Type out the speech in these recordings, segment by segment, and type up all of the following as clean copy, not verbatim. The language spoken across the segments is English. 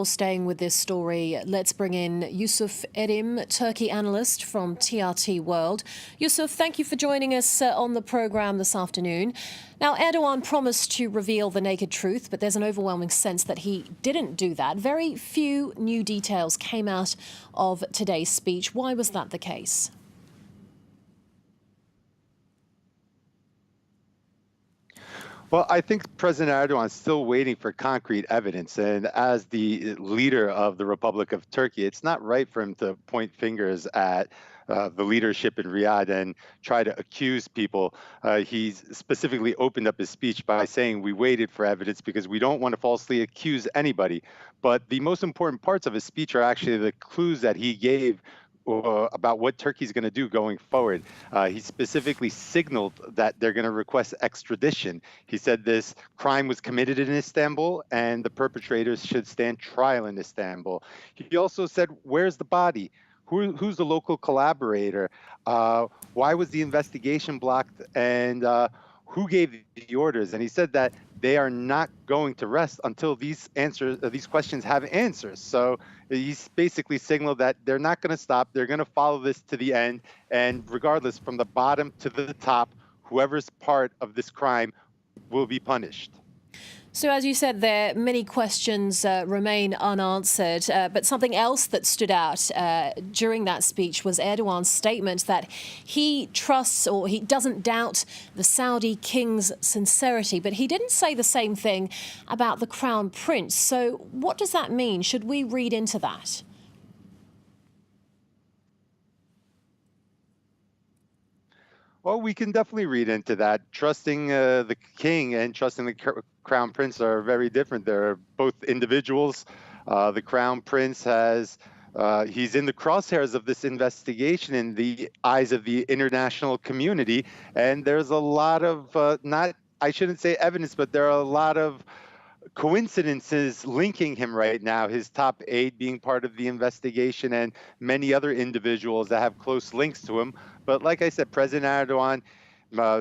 Well, staying with this story, let's bring in Yusuf Erim, Turkey analyst from TRT World. Yusuf, thank you for joining us on the programme this afternoon. Now, Erdogan promised to reveal the naked truth, but there's an overwhelming sense that he didn't do that. Very few new details came out of today's speech. Why was that the case? Well, I think President Erdogan is still waiting for concrete evidence. And as the leader of the Republic of Turkey, it's not right for him to point fingers at the leadership in Riyadh and try to accuse people. He's specifically opened up his speech by saying we waited for evidence because we don't want to falsely accuse anybody. But the most important parts of his speech are actually the clues that he gave about what Turkey's going to do going forward. He specifically signaled that they're going to request extradition. He said this crime was committed in Istanbul and the perpetrators should stand trial in Istanbul. He also said, where's the body? Who's the local collaborator? Why was the investigation blocked? And who gave the orders? And he said that they are not going to rest until these questions have answers. So he's basically signaled that they're not going to stop. They're going to follow this to the end. And regardless, from the bottom to the top, whoever's part of this crime will be punished. So, as you said there, many questions remain unanswered. But something else that stood out during that speech was Erdogan's statement that he trusts or he doesn't doubt the Saudi king's sincerity. But he didn't say the same thing about the crown prince. So what does that mean? Should we read into that? Well, we can definitely read into that. Trusting the king and trusting the crown prince are very different. They're both individuals. The crown prince he's in the crosshairs of this investigation in the eyes of the international community. And there's a lot of, I shouldn't say evidence, but there are a lot of coincidences linking him right now, his top aide being part of the investigation and many other individuals that have close links to him. But like I said, President Erdogan,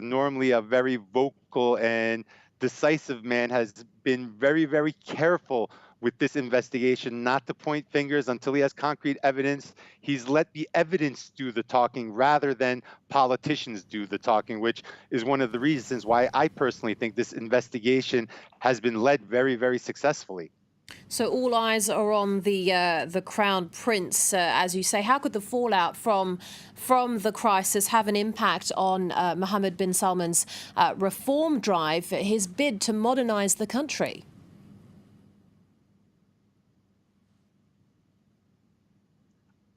normally a very vocal and decisive man, has been very, very careful with this investigation not to point fingers until he has concrete evidence. He's let the evidence do the talking rather than politicians do the talking, which is one of the reasons why I personally think this investigation has been led very, very successfully. So all eyes are on the crown prince, as you say. How could the fallout from the crisis have an impact on Mohammed bin Salman's reform drive, his bid to modernize the country?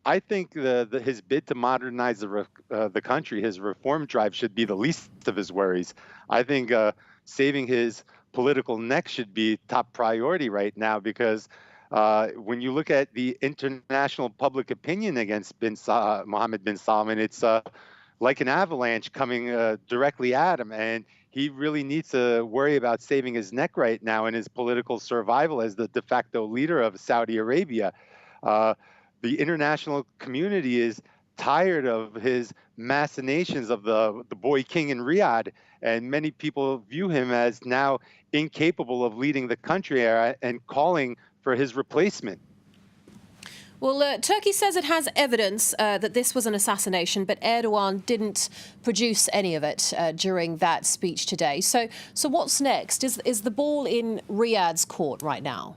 I think his bid to modernize the country, his reform drive, should be the least of his worries. I think saving his political neck should be top priority right now, because when you look at the international public opinion against Mohammed bin Salman, it's like an avalanche coming directly at him. And he really needs to worry about saving his neck right now and his political survival as the de facto leader of Saudi Arabia. The international community is tired of his machinations of the boy king in Riyadh, and many people view him as now incapable of leading the country and calling for his replacement. Well, Turkey says it has evidence that this was an assassination, but Erdogan didn't produce any of it during that speech today. So what's next? Is the ball in Riyadh's court right now?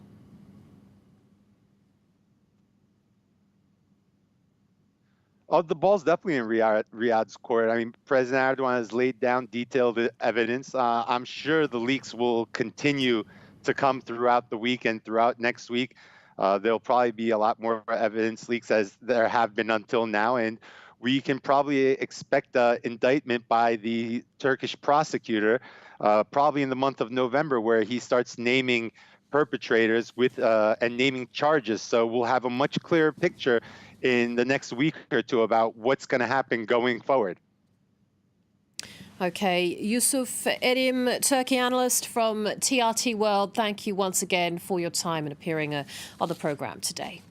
Oh, the ball's definitely in Riyadh's court. I mean, President Erdogan has laid down detailed evidence. I'm sure the leaks will continue to come throughout the week and throughout next week. There'll probably be a lot more evidence leaks as there have been until now. And we can probably expect an indictment by the Turkish prosecutor probably in the month of November, where he starts naming perpetrators and naming charges. So we'll have a much clearer picture in the next week or two about what's going to happen going forward. Okay, Yusuf Erim, Turkey analyst from TRT World, thank you once again for your time and appearing on the programme today.